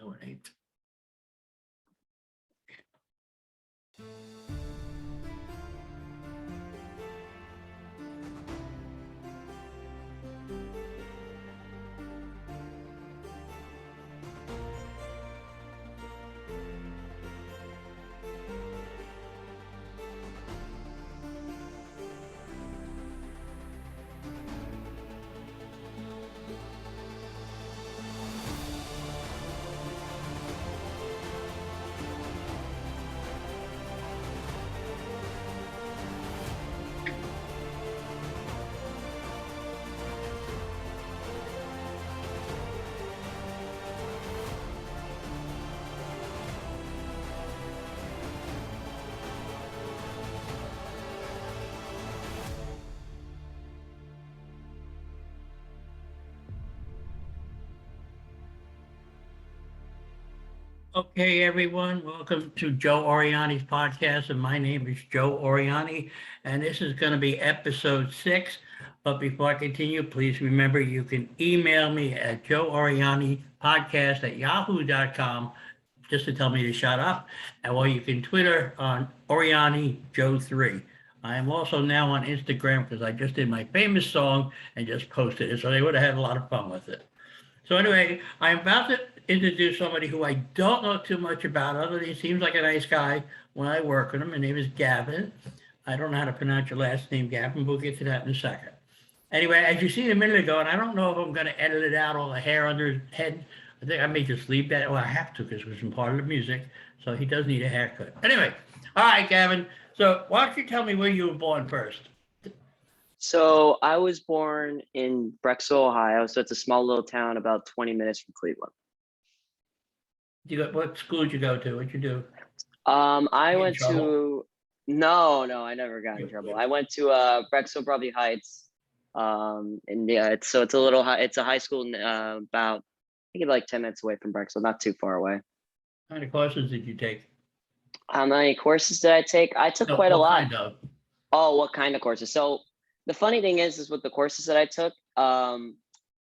No, it ain't. Okay, everyone, welcome to Joe Oriani's podcast, and my name is Joe Oriani, and this is going to be episode 6. But before I continue, please remember you can email me at joeorianipodcast@yahoo.com just to tell me to shut up, or you can Twitter on Oriani Joe 3. I am also now on Instagram because I just did my famous song and just posted it, so they would have had a lot of fun with it. So anyway, I'm about to introduce somebody who I don't know too much about, other than he seems like a nice guy when I work with him. His name is Gavin. I don't know how to pronounce your last name, Gavin. We'll get to that in a second. Anyway, as you seen a minute ago, and I don't know if I'm going to edit it out, all the hair under his head. I think I may just leave that. Well, I have to because it was part of the music. So he does need a haircut. Anyway, all right, Gavin. So why don't you tell me where you were born first? So I was born in Brexville, Ohio. So it's a small little town about 20 minutes from Cleveland. What school did you go to? What'd you do? I You in went trouble? to no, I never got in trouble. I went to Brexville, Bromley Heights. And yeah, it's a little high. It's a high school about I think like 10 minutes away from Brexville, not too far away. How many courses did you take? How many courses did I take? I took No, quite a what lot. kind of? Oh, what kind of courses? So the funny thing is with the courses that I took,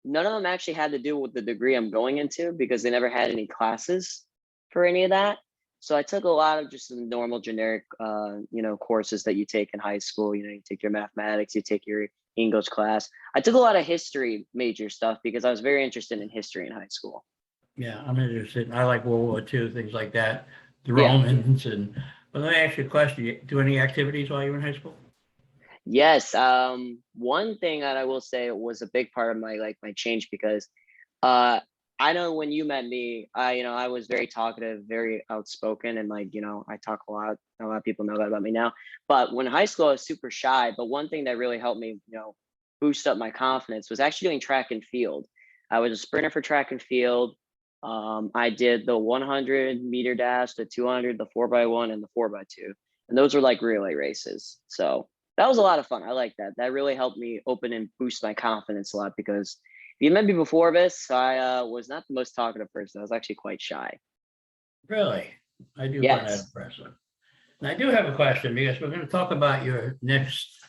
none of them actually had to do with the degree I'm going into because they never had any classes for any of that. So I took a lot of just the normal generic, courses that you take in high school. You take your mathematics, you take your English class. I took a lot of history major stuff because I was very interested in history in high school. Yeah, I'm interested. I like World War II, things like that, the Yeah. Romans. But let me ask you a question. You do any activities while you were in high school? Yes. One thing that I will say was a big part of my change because I know when you met me, I was very talkative, very outspoken, and I talk a lot. A lot of people know that about me now. But when in high school, I was super shy. But one thing that really helped me, boost up my confidence was actually doing track and field. I was a sprinter for track and field. I did the 100-meter dash, the 200, the 4x1, and the 4x2, and those were like relay races. So that was a lot of fun. I like that. That really helped me open and boost my confidence a lot because if you met me before this, I was not the most talkative person. I was actually quite shy. Really? I do find that Yes. impressive. And I do have a question because we're going to talk about your next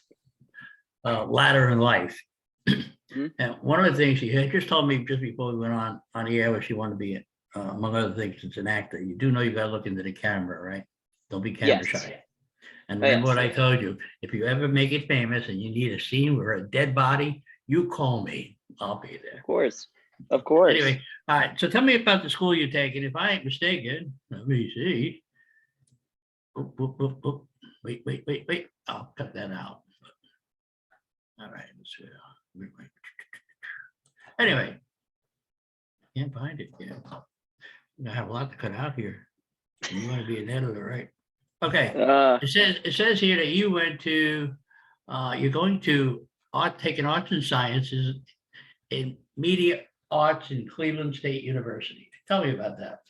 ladder in life. Mhm. And one of the things she had just told me just before we went on the air was she wanted to be, among other things, it's an actor. You do know you got to look into the camera, right? Don't be camera Yes. shy. And Oh, remember yes. what I told you, if you ever make it famous and you need a scene where a dead body, you call me. I'll be there. Of course. Of course. Anyway, all right. So tell me about the school you're taking. If I ain't mistaken, let me see. Oop, oop, oop, oop. Wait. I'll cut that out. All right. Let's see. Wait. Anyway, can't find it yet. I have a lot to cut out here. And you want to be an editor, right? Okay. It says here that you went to, you're going to taking arts and sciences in media arts in Cleveland State University. Tell me about that.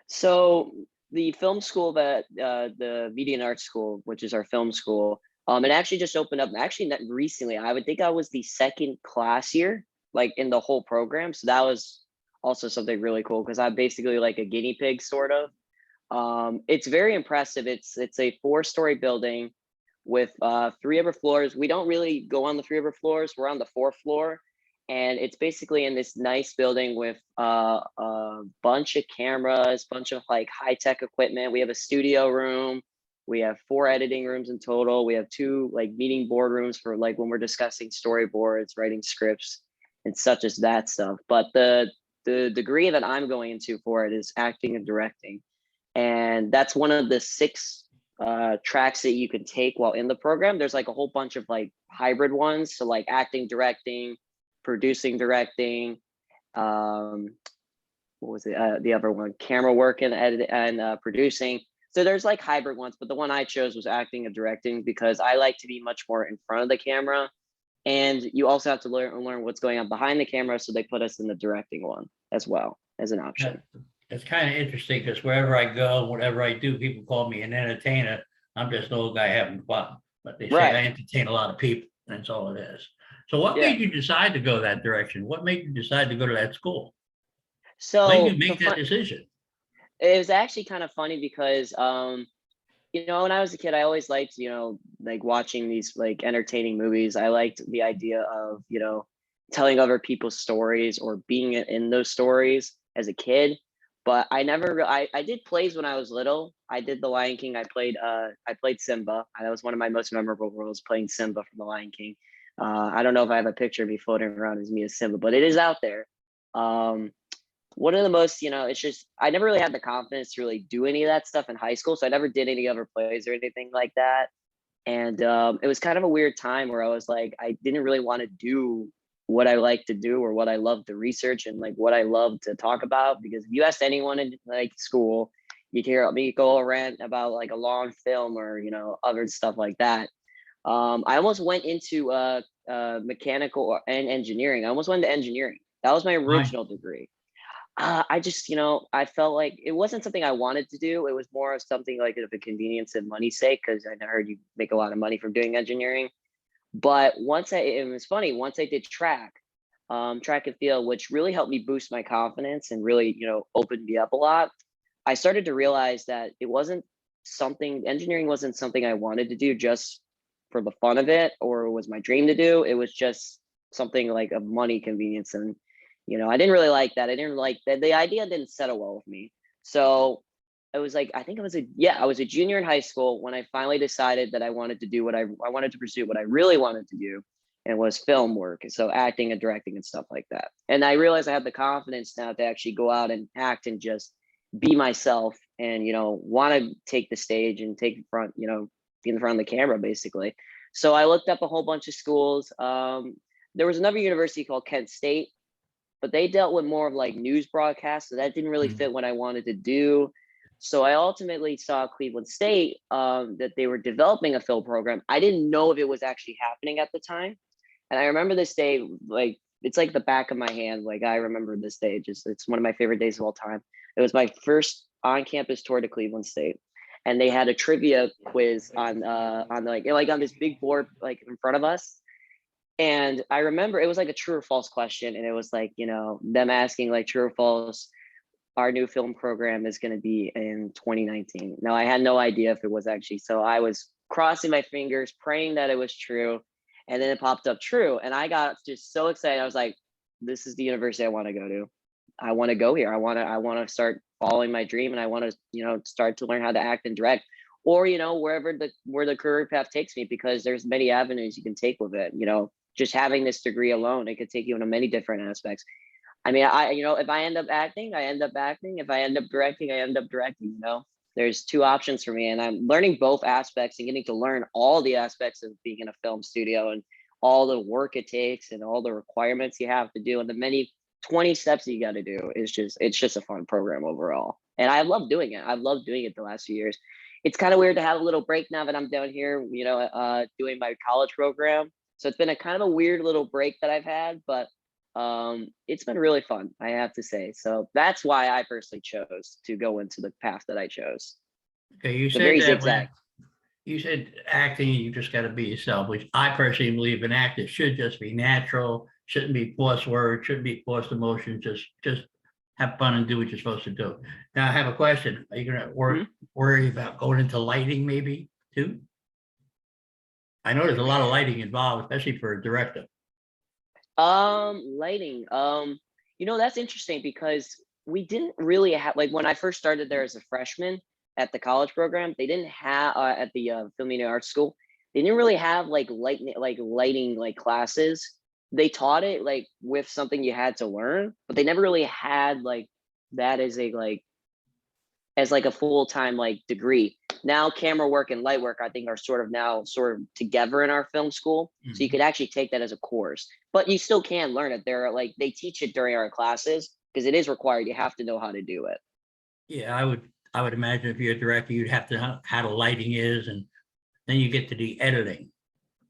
So the film school that the Media and Arts School, which is our film school, it actually just opened up. Actually, not recently. I would think I was the second class year, like in the whole program. So that was also something really cool because I'm basically like a guinea pig, sort of. It's very impressive. It's a 4-story building with 3 upper floors. We don't really go on the 3 upper floors. We're on the 4th floor. and it's basically in this nice building with a bunch of cameras, bunch of like high tech equipment. We have a studio room. We have 4 editing rooms in total. We have 2 like meeting boardrooms for like when we're discussing storyboards, writing scripts, and such as that stuff. But the degree that I'm going into for it is acting and directing, and that's one of the 6 tracks that you can take while in the program. There's like a whole bunch of like hybrid ones, so like acting, directing, producing, directing. Um, what was it? The other one, camera work and edit and producing. So there's like hybrid ones, but the one I chose was acting and directing because I like to be much more in front of the camera. And you also have to learn what's going on behind the camera. So they put us in the directing one as well as an option. That, it's kind of interesting because wherever I go, whatever I do, people call me an entertainer. I'm just an old guy having fun, but they say Right. I entertain a lot of people. That's all it is. So what Yeah. made you decide to go that direction? What made you decide to go to that school? When did So you the make that fun, decision? it was actually kind of funny because when I was a kid, I always liked, like watching these like entertaining movies. I liked the idea of, telling other people's stories or being in those stories as a kid. But I never, I did plays when I was little. I did The Lion King. I played Simba. That was one of my most memorable roles, playing Simba from The Lion King. I don't know if I have a picture of me floating around as me as Simba, but it is out there. Um, One of the most, it's just I never really had the confidence to really do any of that stuff in high school. So I never did any other plays or anything like that. And it was kind of a weird time where I was like, I didn't really want to do what I like to do or what I love to research and like what I love to talk about. Because if you asked anyone in like school, you'd hear me go rant about like a long film or, other stuff like that. I almost went into mechanical and engineering. I almost went to engineering. That was my Why? original degree. I just, I felt like it wasn't something I wanted to do. It was more of something like of a convenience and money's sake, because I heard you make a lot of money from doing engineering. But it was funny, once I did track and field, which really helped me boost my confidence and really, opened me up a lot. I started to realize that engineering wasn't something I wanted to do just for the fun of it, or it was my dream to do. It was just something like a money convenience. And I didn't really like that. I didn't like that. The idea didn't settle well with me. So it was like, I think I was a junior in high school when I finally decided that I wanted to do I wanted to pursue what I really wanted to do, and was film work. So acting and directing and stuff like that. And I realized I had the confidence now to actually go out and act and just be myself and, want to take the stage and take the front, be in front of the camera basically. So I looked up a whole bunch of schools. There was another university called Kent State, but they dealt with more of like news broadcasts. So that didn't really Mm. fit what I wanted to do. So I ultimately saw Cleveland State, that they were developing a film program. I didn't know if it was actually happening at the time. And I remember this day, like it's like the back of my hand. Like I remember this day, it's one of my favorite days of all time. It was my first on-campus tour to Cleveland State, and they had a trivia quiz on like on this big board like in front of us. And I remember it was like a true or false question. And it was like, them asking like true or false, our new film program is going to be in 2019. Now, I had no idea if it was actually. So I was crossing my fingers, praying that it was true. And then it popped up true. And I got just so excited. I was like, this is the university I want to go to. I want to go here. I want to start following my dream, and I want to, start to learn how to act and direct, or, where the career path takes me, because there's many avenues you can take with it. Just having this degree alone, it could take you into many different aspects. I mean, if I end up acting, I end up acting. If I end up directing, I end up directing. There's two options for me, and I'm learning both aspects and getting to learn all the aspects of being in a film studio and all the work it takes and all the requirements you have to do and the many 20 steps you got to do. It's just a fun program overall, and I love doing it. I've loved doing it the last few years. It's kind of weird to have a little break now that I'm down here, doing my college program. So it's been a kind of a weird little break that I've had, but it's been really fun, I have to say. So that's why I personally chose to go into the path that I chose. Okay, you The said very that when zigzag. you said acting, you just got to be yourself, which I personally believe an actor should just be natural, shouldn't be forced words, shouldn't be forced emotion, just have fun and do what you're supposed to do. Now I have a question. Are you gonna Mhm. worry about going into lighting maybe too? I know there's a lot of lighting involved, especially for a director. Lighting. That's interesting because we didn't really have like when I first started there as a freshman at the college program, they didn't have at the film media arts school, they didn't really have like lighting like classes. They taught it like with something you had to learn, but they never really had like that as like a full-time like degree. Now camera work and light work I think are sort of together in our film school. So you Mhm. could actually take that as a course. But you still can learn it. There are like they teach it during our classes because it is required. You have to know how to do it. Yeah, I would imagine if you're a director, you'd have to know how the lighting is, and then you get to the editing. How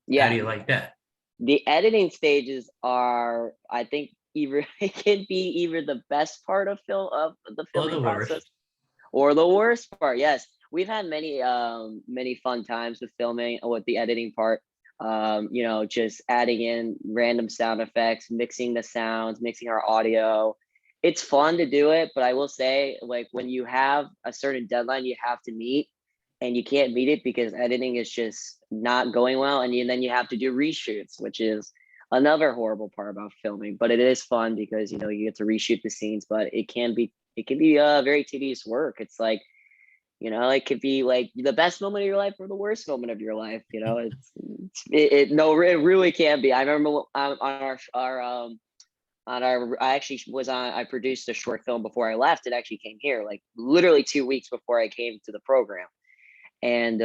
do Yeah. you like that? The editing stages are I think either it can be either the best part of the Or filming the process worst? or the worst part. Yes, we've had many fun times with filming with the editing part. Just adding in random sound effects, mixing the sounds, mixing our audio. It's fun to do it, but I will say, like when you have a certain deadline you have to meet, and you can't meet it because editing is just not going well, and then you have to do reshoots, which is another horrible part about filming. But it is fun because you get to reshoot the scenes, but it can be very tedious work. It's like, it could be like the best moment of your life or the worst moment of your life. It really can be. I remember I actually I produced a short film before I left. It actually came here like literally 2 weeks before I came to the program, and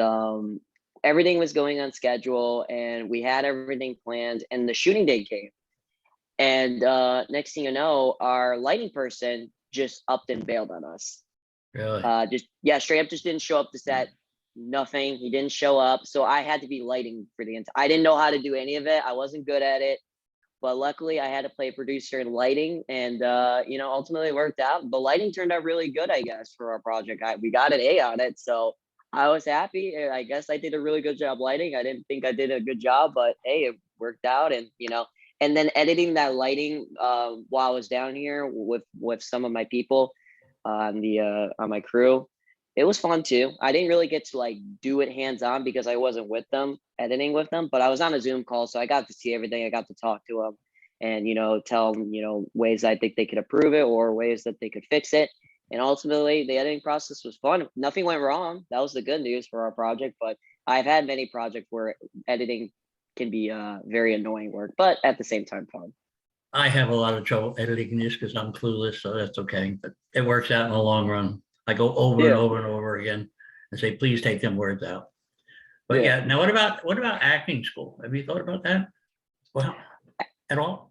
everything was going on schedule, and we had everything planned, and the shooting day came, and next thing you know, our lighting person just upped and bailed on us. Really? Just yeah, straight up just didn't show up to set. Nothing. He didn't show up, so I had to be lighting for the entire. I didn't know how to do any of it. I wasn't good at it, but luckily I had to play producer in lighting, and ultimately it worked out. The lighting turned out really good, I guess, for our project. We got an A on it, so I was happy. I guess I did a really good job lighting. I didn't think I did a good job, but hey, it worked out, and then editing that lighting while I was down here with some of my people on my crew. It was fun too. I didn't really get to like do it hands on because I wasn't with them editing with them, but I was on a Zoom call, so I got to see everything. I got to talk to them and tell them ways I think they could improve it or ways that they could fix it. And ultimately, the editing process was fun. Nothing went wrong. That was the good news for our project. But I've had many projects where editing can be very annoying work, but at the same time, fun. I have a lot of trouble editing this because I'm clueless, so that's okay. But it works out in the long run. I go over and Yeah, over and over again and say, please take them words out. But yeah. yeah, now what about acting school? Have you thought about that? Well, at all?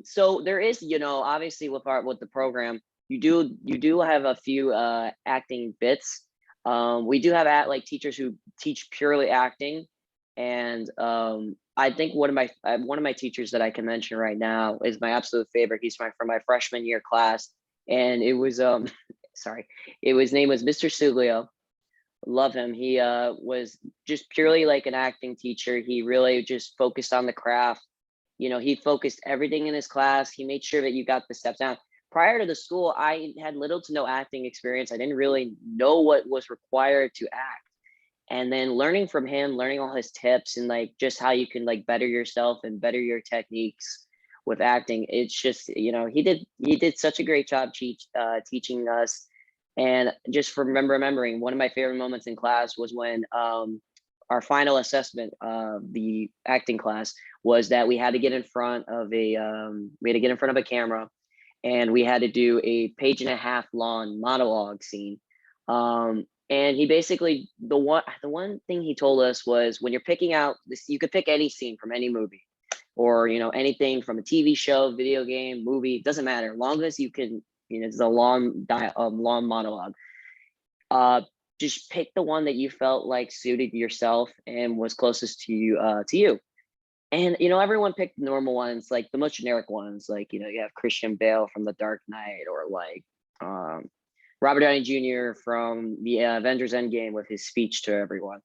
So there is, obviously with the program, you do have a few acting bits. We do have like teachers who teach purely acting, and I think one of my teachers that I can mention right now is my absolute favorite. He's from my freshman year class, and it was sorry, his name was Mr. Suglio. Love him. He was just purely like an acting teacher. He really just focused on the craft. He focused everything in his class. He made sure that you got the steps down. Prior to the school, I had little to no acting experience. I didn't really know what was required to act. And then learning from him, learning all his tips and like just how you can like better yourself and better your techniques with acting. It's just, he did such a great job teaching us. And just from remembering, one of my favorite moments in class was when our final assessment of the acting class was that we had to get in front of a camera, and we had to do a page and a half long monologue scene. And he basically the one thing he told us was when you're picking out this, you could pick any scene from any movie or anything from a TV show, video game, movie, doesn't matter. Long as you can, it's a long monologue. Uh, just pick the one that you felt like suited yourself and was closest to you. And everyone picked the normal ones, like the most generic ones, like you have Christian Bale from The Dark Knight, or like um, Robert Downey Jr. from the Avengers Endgame with his speech to everyone.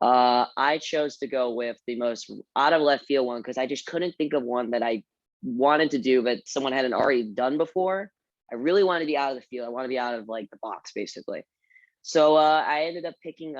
I chose to go with the most out of left field one because I just couldn't think of one that I wanted to do, but someone hadn't already done before. I really wanted to be out of the field. I want to be out of like the box, basically. So I ended up picking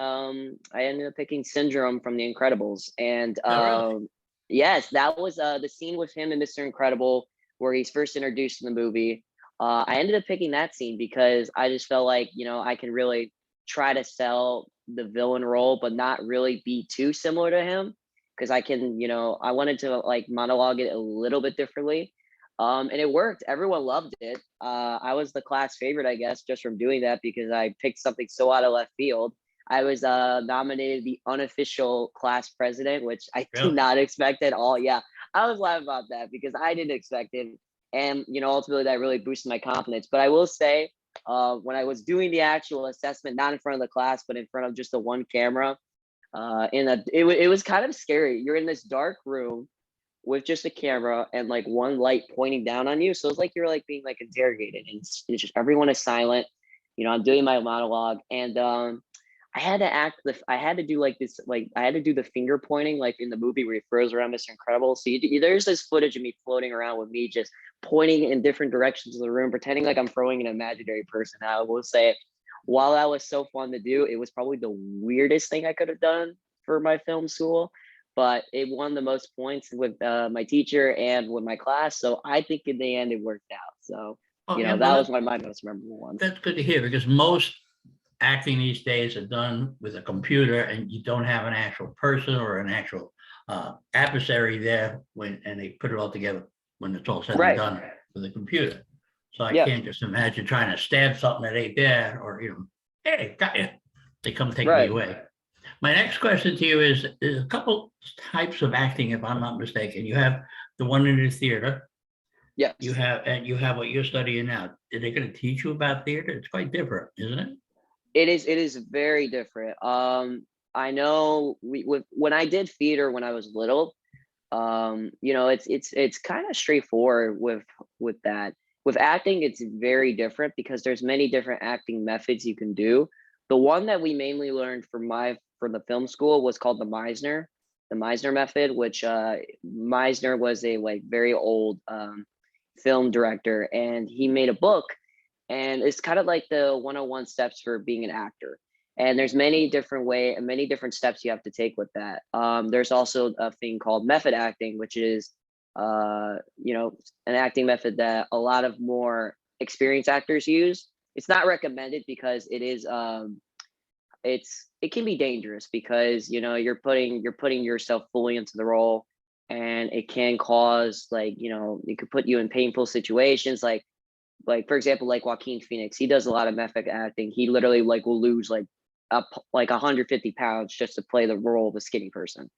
Syndrome from The Incredibles, and Oh, really? Yes, that was the scene with him and Mr. Incredible where he's first introduced in the movie. I ended up picking that scene because I just felt like, I can really try to sell the villain role, but not really be too similar to him. Because I can, I wanted to like monologue it a little bit differently. And it worked. Everyone loved it. I was the class favorite, I guess, just from doing that because I picked something so out of left field. I was nominated the unofficial class president, which I did Really? not expect at all. Yeah, I was laughing about that because I didn't expect it, and ultimately that really boosted my confidence. But I will say, when I was doing the actual assessment, not in front of the class, but in front of just the one camera, it was kind of scary. You're in this dark room with just a camera and like one light pointing down on you, so it's like you're like being like interrogated, and it's just everyone is silent. I'm doing my monologue, and I had to do like this, like I had to do the finger pointing, like in the movie where he throws around Mr. Incredible. So there's this footage of me floating around with me just pointing in different directions of the room, pretending like I'm throwing an imaginary person. I will say, while that was so fun to do, it was probably the weirdest thing I could have done for my film school. But it won the most points with my teacher and with my class. So I think in the end it worked out. So, Oh, yeah, well, that was one of my most memorable ones. that's good to hear because most acting these days are done with a computer and you don't have an actual person or an actual adversary there and they put it all together when it's all said and Right. done with a computer. So I Yep. can't just imagine trying to stab something that ain't there or, hey, got you. They come take me Right. away. My next question to you is there's a couple types of acting, if I'm not mistaken. You have the one in the theater, Yes. you have what you're studying now. Are they going to teach you about theater? It's quite different, isn't it? It is very different. I know when I did theater when I was little, it's kind of straightforward with that. With acting, it's very different because there's many different acting methods you can do. The one that we mainly learned from the film school was called the Meisner method, which Meisner was a like very old film director, and he made a book, and it's kind of like the 101 steps for being an actor. And there's many different steps you have to take with that. There's also a thing called method acting, which is an acting method that a lot of more experienced actors use. It's not recommended because it can be dangerous because you're putting yourself fully into the role, and it can cause like it could put you in painful situations, like for example, like Joaquin Phoenix. He does a lot of method acting. He literally like will lose up like 150 pounds just to play the role of a skinny person,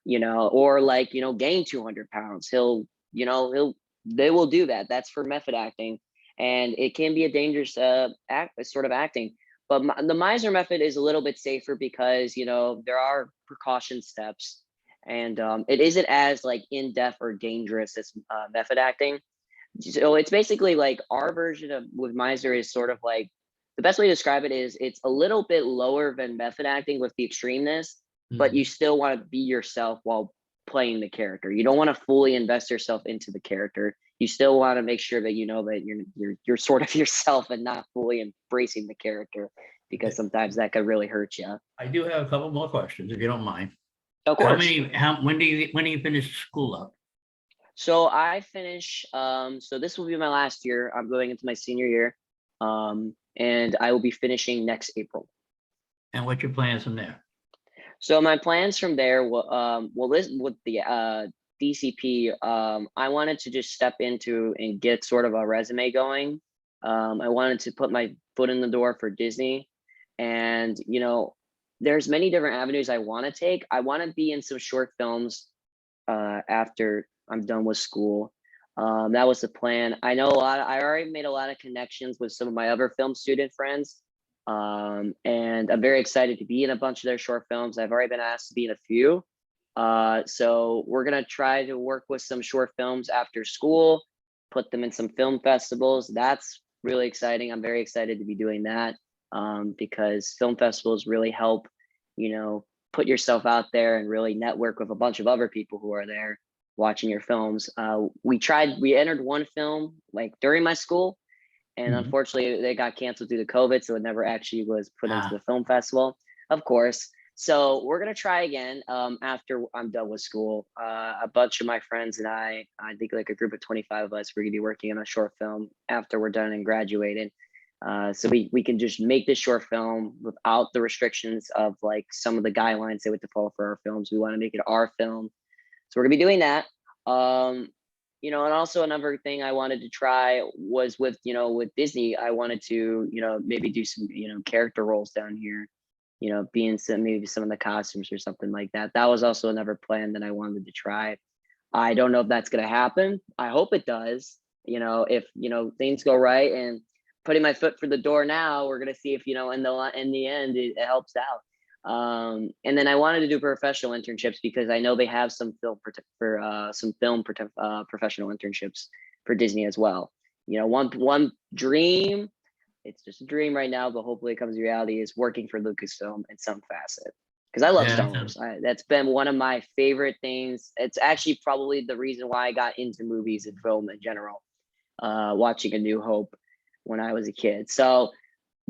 or like gain 200 pounds. He'll they will do that. That's for method acting, and it can be a dangerous sort of acting. But the Meisner method is a little bit safer because there are precaution steps, and it isn't as like in depth or dangerous as method acting. So it's basically like our version of with Meisner is sort of like the best way to describe it is it's a little bit lower than method acting with the extremeness, but you Mhm. still want to be yourself while playing the character. You don't want to fully invest yourself into the character. You still want to make sure that that you're sort of yourself and not fully embracing the character because Okay. sometimes that could really hurt you. I do have a couple more questions, if you don't mind. Of course. When do you finish school up? So I finish. So this will be my last year. I'm going into my senior year, and I will be finishing next April. And what's your plans from there? So my plans from there, this with the DCP, I wanted to just step into and get sort of a resume going. I wanted to put my foot in the door for Disney, and there's many different avenues I want to take. I want to be in some short films after I'm done with school. That was the plan. I know a lot. I already made a lot of connections with some of my other film student friends, and I'm very excited to be in a bunch of their short films. I've already been asked to be in a few. So we're gonna try to work with some short films after school, put them in some film festivals. That's really exciting. I'm very excited to be doing that because film festivals really help, you know, put yourself out there and really network with a bunch of other people who are there watching your films. We entered one film like during my school, and Mhm. unfortunately they got canceled due to COVID, so it never actually was put into Ah, the film festival, of course. So we're gonna try again after I'm done with school. A bunch of my friends and I think like a group of 25 of us, we're gonna be working on a short film after we're done and graduated. So we can just make this short film without the restrictions of like some of the guidelines they would to follow for our films. We want to make it our film, so we're gonna be doing that. Um, and also another thing I wanted to try was with with Disney. I wanted to maybe do some character roles down here. Being some maybe some of the costumes or something like that. That was also another plan that I wanted to try. I don't know if that's gonna happen. I hope it does. If things go right and putting my foot for the door now, we're gonna see if in the end it helps out. And then I wanted to do professional internships because I know they have some professional internships for Disney as well. One dream, it's just a dream right now, but hopefully it comes to reality, is working for Lucasfilm in some facet. Because I love Yeah, Star Wars. That's been one of my favorite things. It's actually probably the reason why I got into movies and film in general. Watching A New Hope when I was a kid. So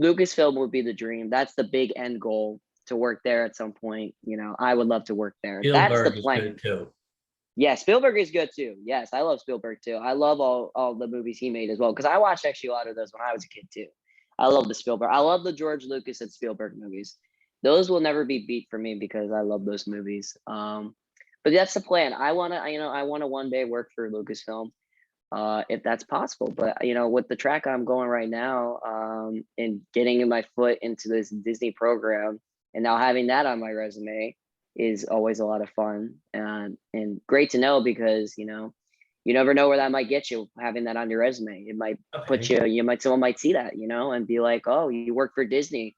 Lucasfilm would be the dream. That's the big end goal, to work there at some point. I would love to work there. That's the Spielberg is plan. good too. Yeah, Spielberg is good too. Yes, I love Spielberg too. I love all the movies he made as well, because I watched actually a lot of those when I was a kid too. I love the Spielberg. I love the George Lucas and Spielberg movies. Those will never be beat for me because I love those movies. But that's the plan. I want to one day work for Lucasfilm, if that's possible. But with the track I'm going right now, and getting my foot into this Disney program, and now having that on my resume is always a lot of fun, and great to know, because you never know where that might get you, having that on your resume. It might put Okay. someone might see that, and be like, oh, you work for Disney.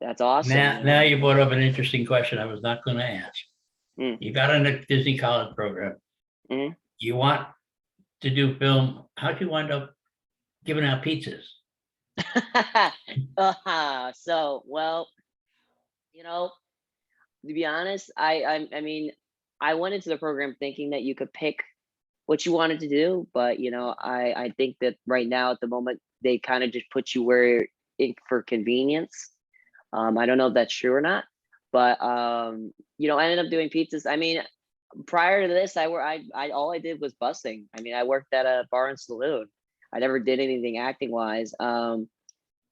That's awesome. Now you brought up an interesting question I was not going to ask. Mm, You got in a Disney college program. mm. You want to do film. How'd you wind up giving out pizzas? So, well, you know, to be honest, I mean, I went into the program thinking that you could pick what you wanted to do, but I think that right now at the moment they kind of just put you where for convenience. I don't know if that's true or not, but I ended up doing pizzas. I mean, prior to this, I all I did was busing. I mean, I worked at a bar and saloon. I never did anything acting wise.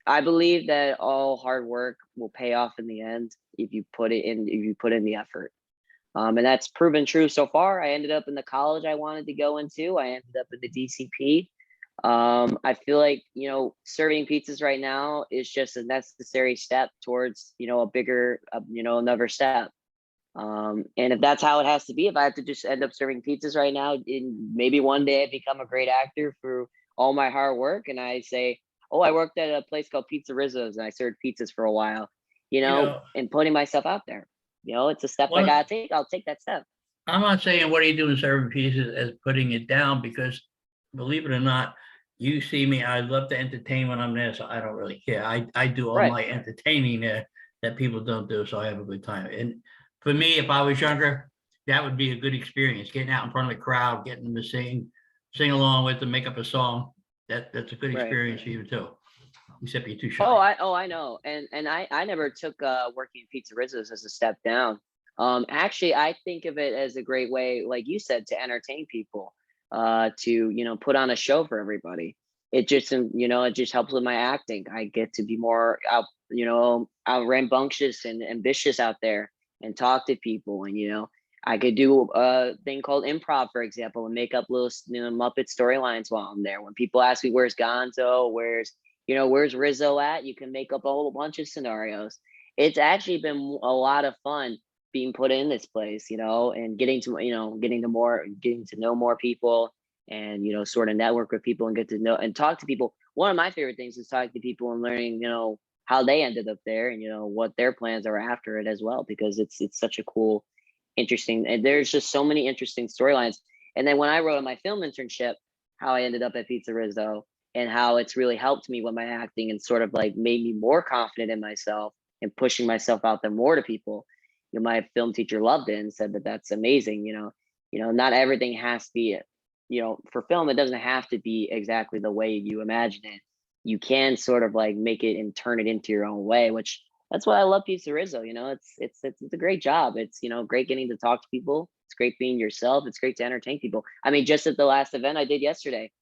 I believe that all hard work will pay off in the end if you put in the effort. And that's proven true so far. I ended up in the college I wanted to go into. I ended up in the DCP. I feel like serving pizzas right now is just a necessary step towards a bigger another step. And if that's how it has to be, if I have to just end up serving pizzas right now, in maybe one day I become a great actor through all my hard work, and I say, oh, I worked at a place called Pizza Rizzo's and I served pizzas for a while, You know, and putting myself out there. It's a step I one, gotta take. I'll take that step. I'm not saying what are you doing serving pizzas as putting it down, because believe it or not, you see me, I love to entertain when I'm there, so I don't really care. I do all Right. my entertaining there that people don't do, so I have a good time. And for me, if I was younger, that would be a good experience, getting out in front of the crowd, getting them to sing along with them, make up a song. That's a good Right. experience for you too, except you're too Oh, shy. I know, and I never took working at Pizza Rizzo's as a step down. Actually, I think of it as a great way, like you said, to entertain people, to put on a show for everybody. It just helps with my acting. I get to be more out rambunctious and ambitious out there and talk to people, and I could do a thing called improv, for example, and make up little Muppet storylines while I'm there. When people ask me where's Gonzo, where's Rizzo at? You can make up a whole bunch of scenarios. It's actually been a lot of fun being put in this place, and getting to know more people, and sort of network with people and get to know and talk to people. One of my favorite things is talking to people and learning, how they ended up there, and what their plans are after it as well, because it's such a cool, interesting, and there's just so many interesting storylines. And then when I wrote on my film internship, how I ended up at Pizza Rizzo, and how it's really helped me with my acting and sort of like made me more confident in myself and pushing myself out there more to people. My film teacher loved it and said that that's amazing. Not everything has to be, for film, it doesn't have to be exactly the way you imagine it. You can sort of like make it and turn it into your own way, which that's why I love Pizza Rizzo. You know, it's a great job. It's, you know, great getting to talk to people. It's great being yourself. It's great to entertain people. I mean, just at the last event I did yesterday,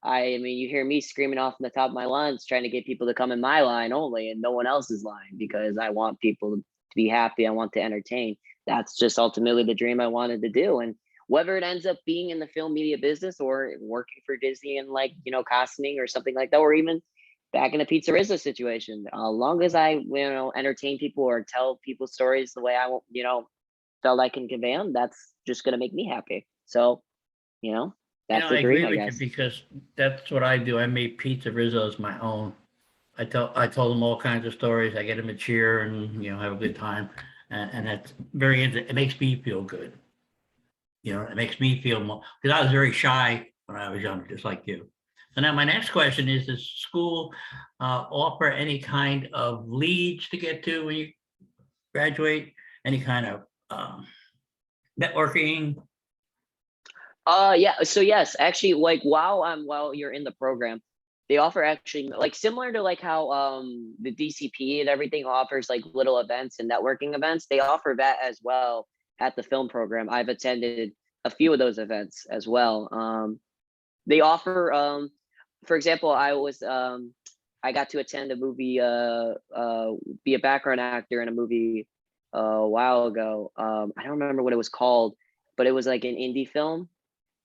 I mean, you hear me screaming off from the top of my lungs, trying to get people to come in my line only and no one else's line, because I want people to be happy. I want to entertain. That's just ultimately the dream I wanted to do. And whether it ends up being in the film media business or working for Disney and, like, you know, costuming or something like that, or even back in a Pizza Rizzo situation, as long as I, you know, entertain people or tell people stories the way I, you know, felt I can convey them, that's just going to make me happy. So, you know, You that's know, the I dream, agree I with you guess. because that's what I do. I made Pizza Rizzo's my own. I told them all kinds of stories. I get them to cheer and, you know, have a good time. And that's very, it makes me feel good. You know, it makes me feel more, because I was very shy when I was younger, just like you. So now my next question is, does school offer any kind of leads to get to when you graduate? Any kind of networking? Yeah. So yes, actually, like while you're in the program, they offer actually like similar to like how the DCP and everything offers like little events and networking events. They offer that as well at the film program. I've attended a few of those events as well. They offer for example, I got to attend a movie be a background actor in a movie a while ago. I don't remember what it was called, but it was like an indie film,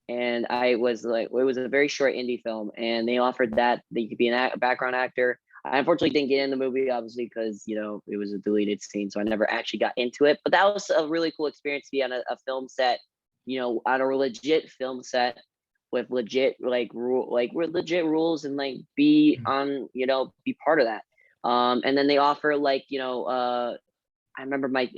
and I was like, it was a very short indie film, and they offered that you could be a background actor. I unfortunately didn't get in the movie, obviously, because, you know, it was a deleted scene, so I never actually got into it. But that was a really cool experience to be on a film set, you know, on a legit film set with legit with legit rules, and like be on, you know, be part of that. And then they offer like, you know, I remember my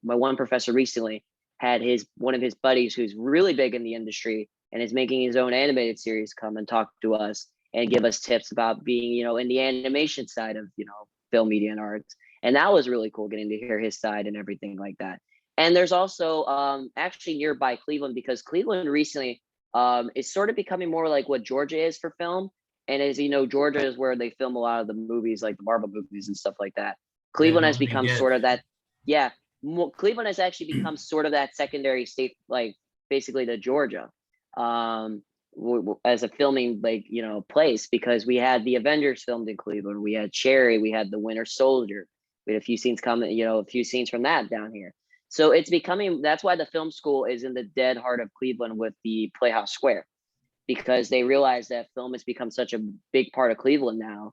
one professor recently had his one of his buddies who's really big in the industry and is making his own animated series come and talk to us and give us tips about being, you know, in the animation side of, you know, film media and arts. And that was really cool getting to hear his side and everything like that. And there's also actually nearby Cleveland, because Cleveland recently is sort of becoming more like what Georgia is for film. And as you know, Georgia is where they film a lot of the movies, like the Marvel movies and stuff like that. Yeah, Cleveland has nobody become sort gets. of that, yeah. Cleveland has actually become sort of that secondary state, like basically to Georgia, as a filming, like, you know, place, because we had the Avengers filmed in Cleveland, we had Cherry, we had the Winter Soldier, we had a few scenes coming, you know, a few scenes from that down here. So it's becoming, that's why the film school is in the dead heart of Cleveland with the Playhouse Square, because they realize that film has become such a big part of Cleveland now,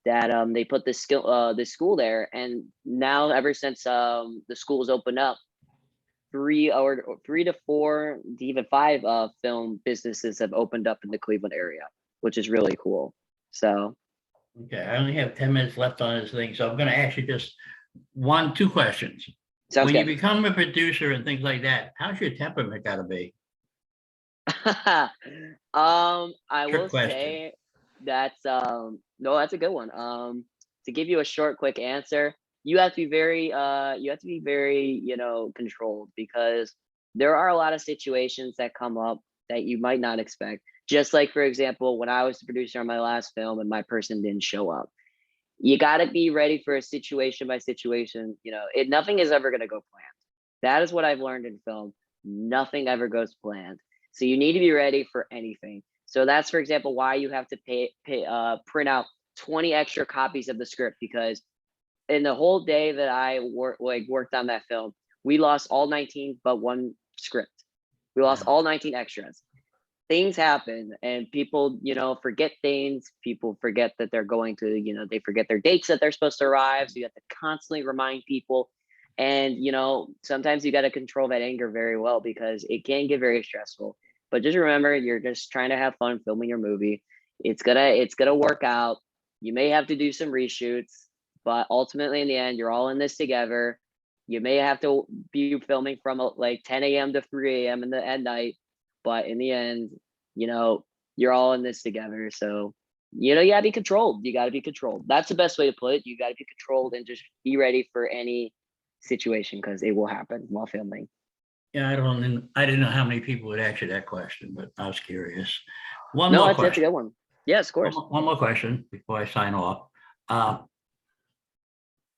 that they put this school there. And now ever since the schools opened up, three to four to even five film businesses have opened up in the Cleveland area, which is really cool. So Okay, I only have 10 minutes left on this thing, so I'm going to ask you just two questions. sounds When you good. become a producer and things like that, how's your temperament got to be? I Trick will question. say that's no, that's a good one. To give you a short, quick answer, you have to be very, you know, controlled, because there are a lot of situations that come up that you might not expect. Just like, for example, when I was the producer on my last film and my person didn't show up, you got to be ready for a situation by situation. You know, nothing is ever going to go planned. That is what I've learned in film. Nothing ever goes planned. So you need to be ready for anything. So that's, for example, why you have to print out 20 extra copies of the script, because in the whole day that I worked on that film, we lost all 19 but one script. We lost Yeah. all 19 extras. Things happen, and people, you know, forget things. People forget that they're going to, you know, they forget their dates that they're supposed to arrive. So you have to constantly remind people. And, you know, sometimes you got to control that anger very well, because it can get very stressful. But just remember, you're just trying to have fun filming your movie. It's gonna work out. You may have to do some reshoots, but ultimately in the end, you're all in this together. You may have to be filming from like 10 a.m. to 3 a.m. At night, but in the end, you know, you're all in this together. So, you know, you gotta be controlled. You gotta be controlled. That's the best way to put it. You gotta be controlled and just be ready for any situation, because it will happen while filming. Yeah, I didn't know how many people would answer that question, but I was curious. One No, more that's a question. good one. Yes, of One course. more, one more question before I sign off. Uh,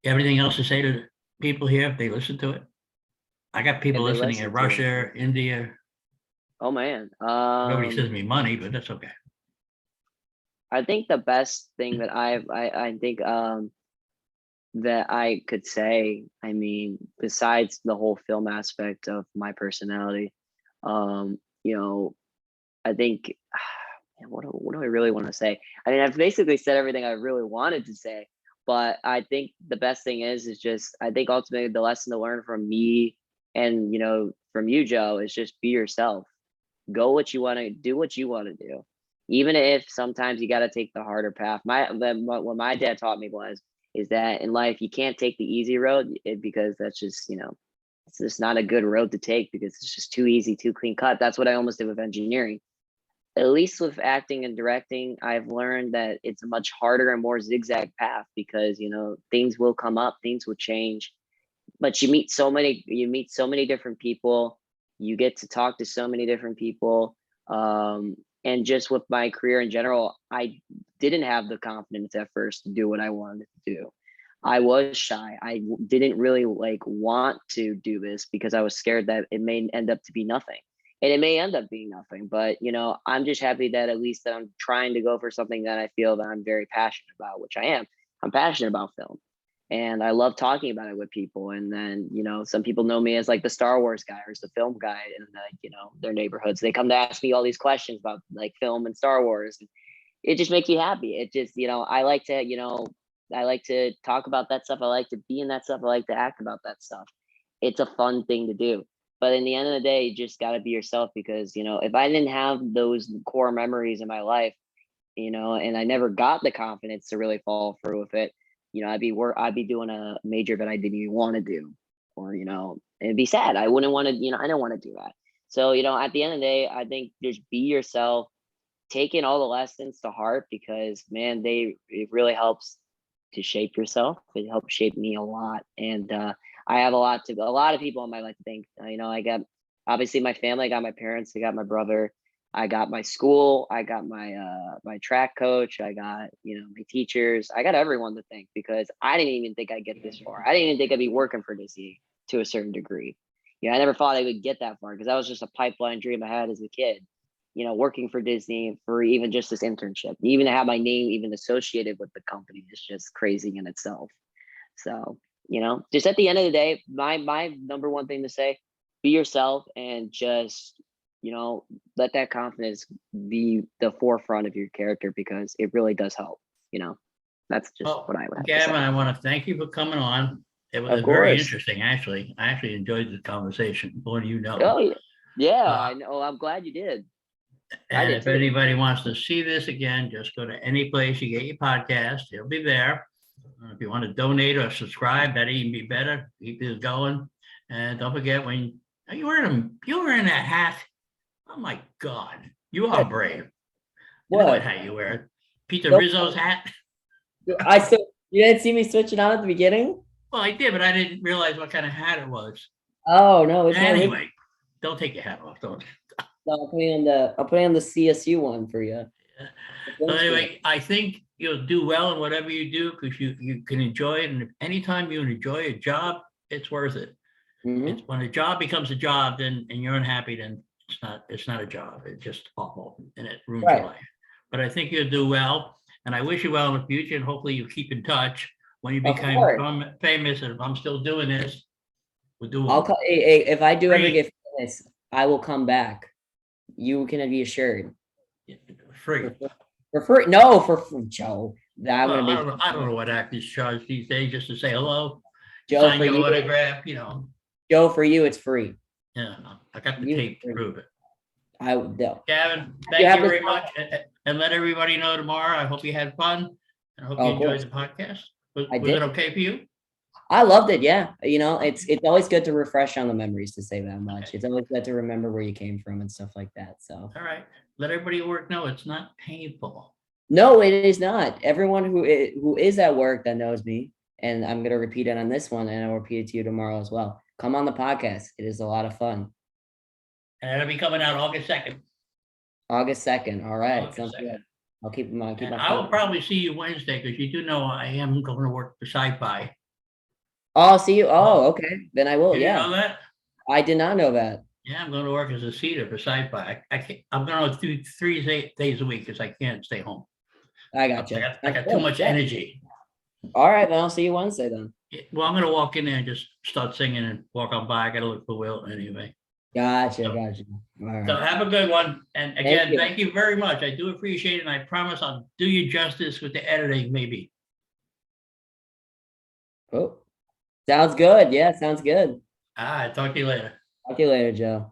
Everything else to say to the people here if they listen to it? I got people If they listening in listen to it. Russia, India. Oh man. Nobody sends me money, but that's okay. I think the best thing that I think that I could say, I mean, besides the whole film aspect of my personality, you know, I think man, what do I really want to say? I mean, I've basically said everything I really wanted to say, but I think the best thing is just I think ultimately the lesson to learn from me and from you, Joe, is just be yourself. Go what you want to do, what you want to do, even if sometimes you got to take the harder path. What my dad taught me was is that in life you can't take the easy road because that's just it's just not a good road to take because it's just too easy, too clean cut. That's what I almost did with engineering. At least with acting and directing, I've learned that it's a much harder and more zigzag path because things will come up, things will change, but you meet so many different people, you get to talk to so many different people. And just with my career in general, I didn't have the confidence at first to do what I wanted to do. I was shy. Didn't really want to do this because I was scared that it may end up to be nothing, and it may end up being nothing. But I'm just happy that at least that I'm trying to go for something that I feel that I'm very passionate about, which I am. I'm passionate about film, and I love talking about it with people. And then, some people know me as like the Star Wars guy or as the film guy in their neighborhoods. They come to ask me all these questions about like film and Star Wars. And it just makes you happy. It just, I like to talk about that stuff. I like to be in that stuff. I like to act about that stuff. It's a fun thing to do. But in the end of the day, you just got to be yourself because, if I didn't have those core memories in my life, and I never got the confidence to really follow through with it, I'd be doing a major that I didn't even want to do, or it'd be sad. I wouldn't want to, I don't want to do that. So at the end of the day, I think just be yourself, taking all the lessons to heart because man, it really helps to shape yourself. It helped shape me a lot, and I have a lot of people in my life to thank. I got obviously my family, I got my parents, I got my brother, I got my school, I got my track coach, I got my teachers, I got everyone to thank because I didn't even think I'd get this far. I didn't even think I'd be working for Disney to a certain degree. I never thought I would get that far because that was just a pipeline dream I had as a kid. Working for Disney for even just this internship, even to have my name even associated with the company is just crazy in itself. So, just at the end of the day, my number one thing to say, be yourself and just, let that confidence be the forefront of your character because it really does help. That's just Well, what I would have to Gavin, say. I want to thank you for coming on. It was Of a very course. interesting, actually. I actually enjoyed the conversation, more than you know. Oh, yeah. Yeah, Uh, I know. I'm glad you did. I and did if too. anybody wants to see this again, just go to any place you get your podcast. It'll be there. If you want to donate or subscribe, that'd even be better. Keep this going. And don't forget when you were in that hat. Oh my God, you are brave. You know what What? hat you wear? Peter Nope. Rizzo's hat. I still, you didn't see me switching on at the beginning? Well, I did, but I didn't realize what kind of hat it was. Oh no, it's not. Anyway, don't take your hat off. Don't. No, I'll put on the CSU one for you. So anyway, I think you'll do well in whatever you do because you can enjoy it. And if anytime you enjoy a job, it's worth it. Mhm. It's when a job becomes a job, then and you're unhappy, then it's not a job. It's just awful and it ruins your Right. life. But I think you'll do well. And I wish you well in the future. And hopefully you keep in touch when you Of become course. famous. And if I'm still doing this, we'll do I'll them. if I do ever Free. get famous, I will come back. You can be assured. Free. For free. No, for Joe. I'm Well, gonna be I don't know what actors charge these days just to say hello, Joe sign for your you. autograph, Joe for you, it's free. Yeah, I got the You tape to prove it. I no. Gavin, You thank have you to very much. And let everybody know tomorrow. I hope you had fun. And I hope you Of enjoyed course. the podcast. Was I it did. okay for you? I loved it. Yeah. It's always good to refresh on the memories to say that much. Okay. It's always good to remember where you came from and stuff like that. So All right. Let everybody at work know it's not painful. no, it is not. Everyone who is at work that knows me, and I'm gonna repeat it on this one, and I'll repeat it to you tomorrow as well. Come on the podcast. It is a lot of fun. And it'll be coming out August 2nd. August 2nd. All right. August Sounds 2nd. good. I'll keep And my I will phone. probably see you Wednesday because you do know I am going to work for Sci-Fi. Oh, I'll see you. Oh, okay. Then I will. Did you Yeah. know that? I did not know that. Yeah, I'm going to work as a seater for Sci-Fi. I can't, I'm going to do 3 days a week because I can't stay home. I I got you. got, I got too much Yeah. energy. All right, then I'll see you Wednesday then. Well, I'm going to walk in there and just start singing and walk on by. I got to look for Will anyway. Gotcha. So- Gotcha. All So right. have a good one. And again, you. thank you very much. I do appreciate it. And I promise I'll do you justice with the editing, maybe. Cool. Sounds good. Yeah, sounds good. Talk to you later. Talk to you later, Joe.